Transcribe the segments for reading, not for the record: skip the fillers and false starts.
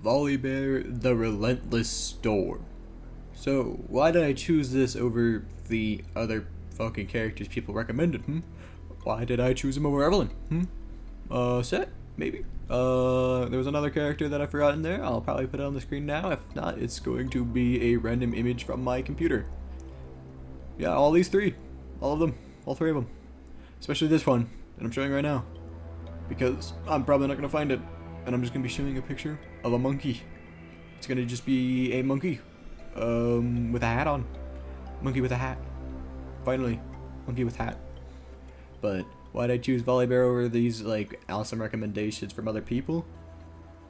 Volibear, the Relentless Storm. So, why did I choose this over the other fucking characters people recommended, Why did I choose him over Evelyn, Set? Maybe? There was another character that I forgot in there. I'll probably put it on the screen now. If not, it's going to be a random image from my computer. Yeah, all these three. All of them. All three of them. Especially this one that I'm showing right now. Because I'm probably not going to find it. And I'm just going to be showing a picture of a monkey. It's going to just be a monkey. With a hat on. Monkey with a hat. Finally. Monkey with hat. But why did I choose Volibear over these, like, awesome recommendations from other people?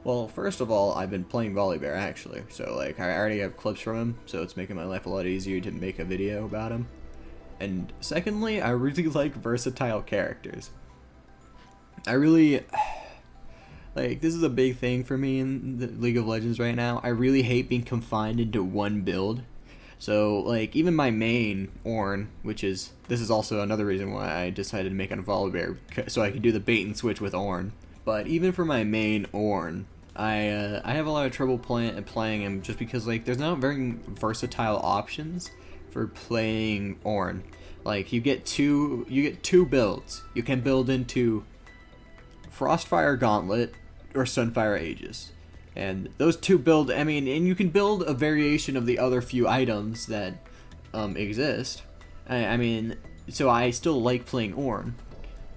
Well, first of all, I've been playing Volibear, actually. So, like, I already have clips from him, so it's making my life a lot easier to make a video about him. And secondly, I really like versatile characters. I really... Like, this is a big thing for me in the League of Legends right now. I really hate being confined into one build. So, like, even my main, Ornn, which is... This is also another reason why I decided to make a Volibear, so I can do the bait and switch with Ornn. But even for my main, Ornn, I have a lot of trouble playing him just because, like, there's not very versatile options for playing Ornn. Like, you get two builds. You can build into Frostfire Gauntlet or Sunfire Aegis. And those two build, and you can build a variation of the other few items that exist. So I still like playing Ornn,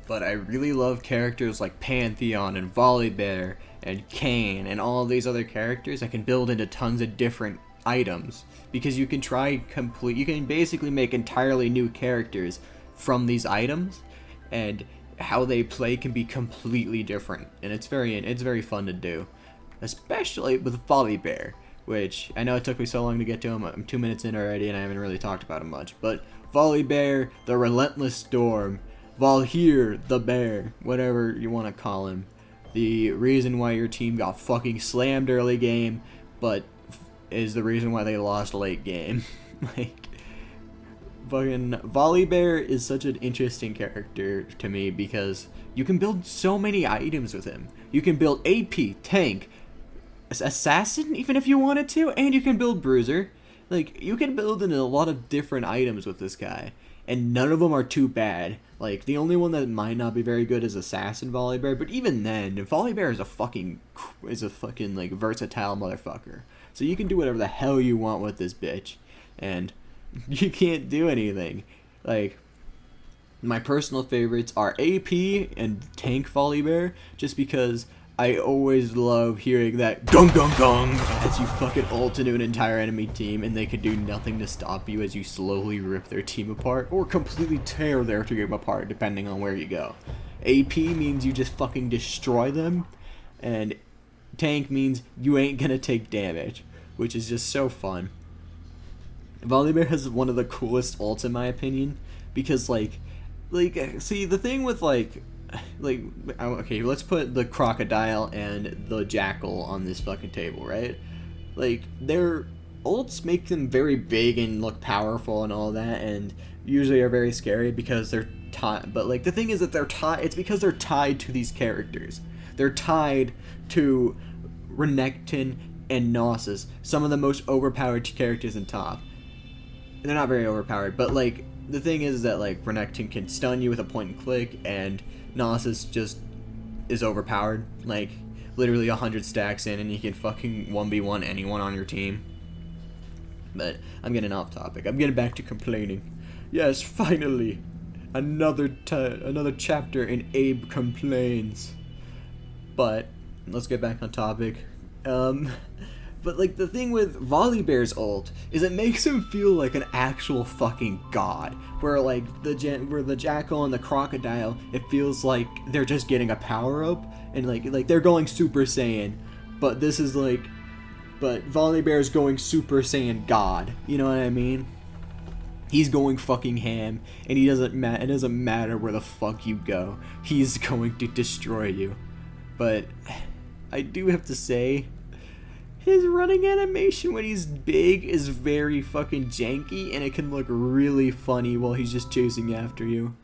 but I really love characters like Pantheon and Volibear and Kayn and all these other characters I can build into tons of different items, because you can you can basically make entirely new characters from these items, and how they play can be completely different, and it's very fun to do. Especially with Volibear, which I know it took me so long to get to him. I'm 2 minutes in already and I haven't really talked about him much. But Volibear, the Relentless Storm, Volhear, the Bear, whatever you want to call him. The reason why your team got fucking slammed early game, but is the reason why they lost late game. Like, fucking Volibear is such an interesting character to me because you can build so many items with him. You can build AP, tank, assassin even if you wanted to, and you can build bruiser. Like, you can build in a lot of different items with this guy, and none of them are too bad. Like, the only one that might not be very good is assassin Volibear, but even then, Volibear is a fucking like versatile motherfucker. So you can do whatever the hell you want with this bitch, and you can't do anything. Like, my personal favorites are AP and tank Volibear, just because I always love hearing that gung gung gung as you fucking ult into an entire enemy team and they can do nothing to stop you as you slowly rip their team apart or completely tear their team apart depending on where you go. AP means you just fucking destroy them, and tank means you ain't gonna take damage, which is just so fun. Volibear has one of the coolest ults in my opinion, because like see, the thing with okay, let's put the crocodile and the jackal on this fucking table, right? Like, their ults make them very big and look powerful and all that, and usually are very scary because they're tied. But like, the thing is that they're tied. It's because they're tied to these characters. They're tied to Renekton and Gnosis, some of the most overpowered characters in top. They're not very overpowered, but like, the thing is that like Renekton can stun you with a point and click, and Gnosis just is overpowered. Like, literally 100 stacks in and you can fucking 1v1 anyone on your team. But I'm getting off topic. I'm getting back to complaining. Yes, finally, another chapter in Abe Complains. But let's get back on topic. But like, the thing with Volibear's ult is it makes him feel like an actual fucking god. Where like the jackal and the crocodile, it feels like they're just getting a power up and like they're going Super Saiyan. But this is like, but Volibear's going Super Saiyan God. You know what I mean? He's going fucking ham, and it doesn't matter where the fuck you go. He's going to destroy you. But I do have to say, his running animation when he's big is very fucking janky, and it can look really funny while he's just chasing after you.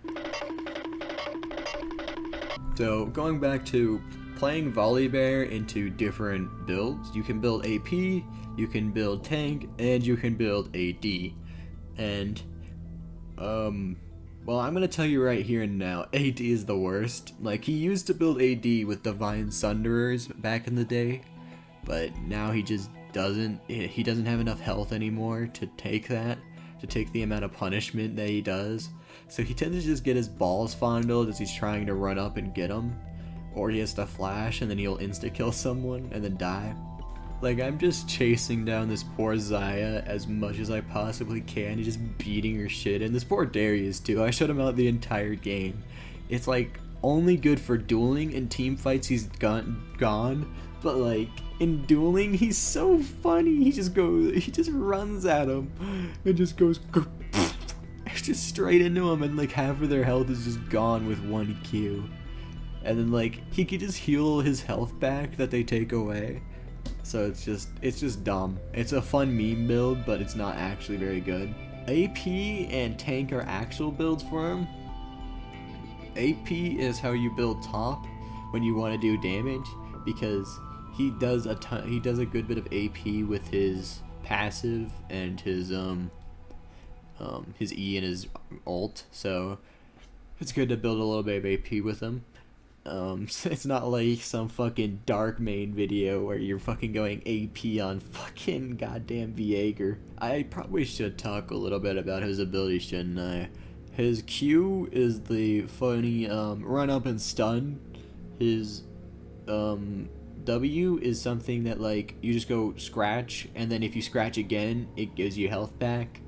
So, going back to playing Volibear into different builds. You can build AP, you can build tank, and you can build AD. And, well, I'm gonna tell you right here and now, AD is the worst. Like, he used to build AD with Divine Sunderers back in the day, but now he just doesn't. He doesn't have enough health anymore to take that, to take the amount of punishment that he does. So he tends to just get his balls fondled as he's trying to run up and get him, or he has to flash and then he'll insta-kill someone and then die. Like, I'm just chasing down this poor Zaya as much as I possibly can, just beating her shit, and this poor Darius too. I shut him out the entire game. It's like only good for dueling and team fights. He's gone, but like in dueling, he's so funny. He just runs at him and just goes just straight into him, and like half of their health is just gone with one Q. And then like he could just heal his health back that they take away. So it's just dumb. It's a fun meme build, but it's not actually very good. AP and tank are actual builds for him. AP is how you build top when you want to do damage, because he does a good bit of AP with his passive and his E and his ult. So it's good to build a little bit of AP with him. It's not like some fucking dark main video where you're fucking going AP on fucking goddamn Viager. I probably should talk a little bit about his ability, shouldn't I? His Q is the funny run up and stun. His W is something that like you just go scratch, and then if you scratch again it gives you health back.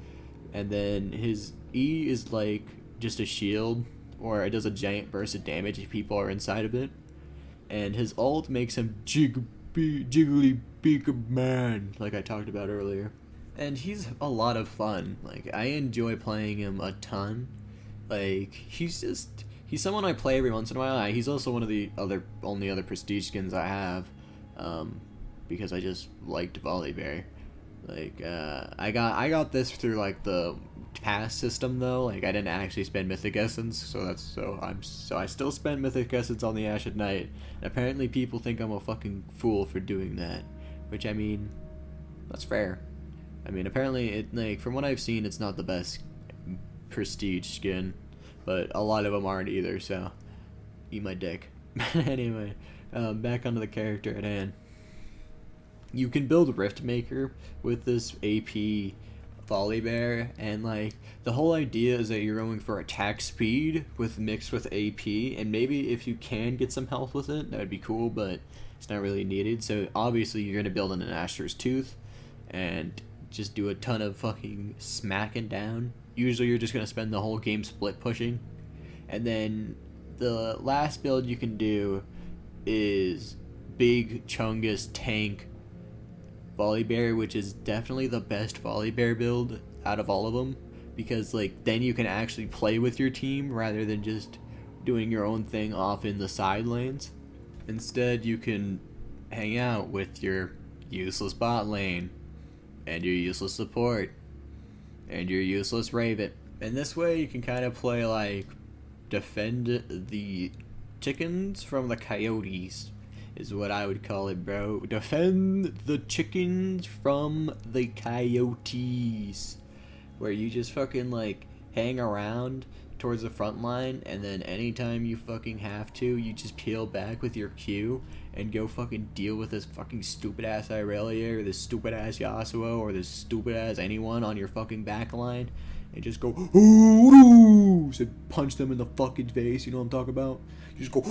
And then his E is like just a shield, or it does a giant burst of damage if people are inside of it. And his ult makes him jiggly big man, like I talked about earlier. And he's a lot of fun. Like, I enjoy playing him a ton. Like, he's someone I play every once in a while. He's also one of the only other prestige skins I have, because I just liked Volibear. Like, I got this through like the pass system though. Like, I didn't actually spend Mythic Essence, so I still spend Mythic Essence on the Ash at Night. And apparently people think I'm a fucking fool for doing that, which, I mean, that's fair. I mean, apparently it, like, from what I've seen, it's not the best prestige skin, but a lot of them aren't either. So eat my dick. Anyway, back onto the character at hand. You can build Riftmaker with this AP Volibear, and like the whole idea is that you're going for attack speed mixed with AP, and maybe if you can get some health with it, that would be cool, but it's not really needed. So obviously you're gonna build in an Asher's Tooth and just do a ton of fucking smacking down. Usually you're just gonna spend the whole game split pushing, and then the last build you can do is Big Chungus Tank Volibear, which is definitely the best Volibear build out of all of them, because like then you can actually play with your team rather than just doing your own thing off in the side lanes. Instead, you can hang out with your useless bot lane and your useless support and your useless Raven, and this way you can kind of play like defend the chickens from the coyotes, is what I would call it, bro. Defend the chickens from the coyotes. Where you just fucking like hang around towards the front line, and then anytime you fucking have to, you just peel back with your Q and go fucking deal with this fucking stupid ass Irelia or this stupid ass Yasuo or this stupid ass anyone on your fucking back line, and just go so punch them in the fucking face. You know what I'm talking about? You just go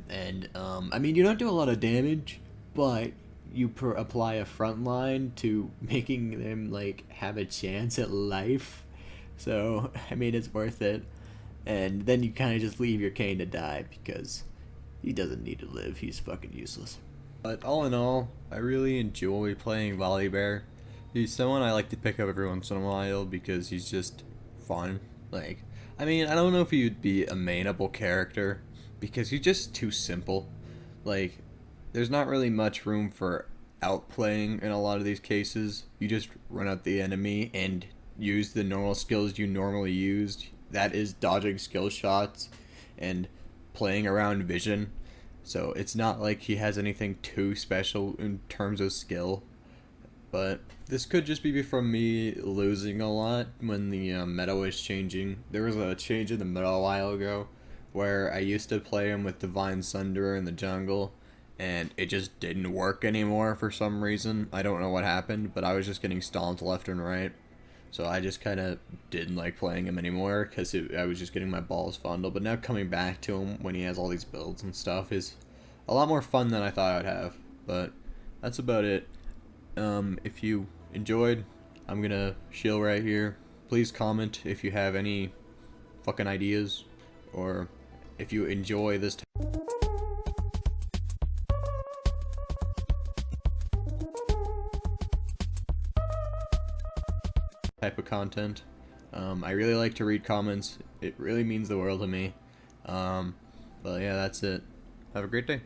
and I mean, you don't do a lot of damage, but you apply a front line to making them like have a chance at life. So I mean, it's worth it. And then you kind of just leave your Kane to die, because he doesn't need to live. He's fucking useless. But all in all, I really enjoy playing Volibear. He's someone I like to pick up every once in a while because he's just fun. Like, I mean, I don't know if he would be a mainable character, because he's just too simple. Like, there's not really much room for outplaying in a lot of these cases. You just run at the enemy and use the normal skills you normally used. That is dodging skill shots and playing around vision, so it's not like he has anything too special in terms of skill. But this could just be from me losing a lot when the meta was changing. There was a change in the meta a while ago where I used to play him with Divine Sunderer in the jungle, and it just didn't work anymore for some reason. I don't know what happened, but I was just getting stomped left and right. So I just kind of didn't like playing him anymore because I was just getting my balls fondled. But now coming back to him when he has all these builds and stuff is a lot more fun than I thought I'd have. But that's about it. If you enjoyed, I'm gonna chill right here. Please comment if you have any fucking ideas, or if you enjoy this type of content. I really like to read comments. It really means the world to me. But yeah, that's it. Have a great day.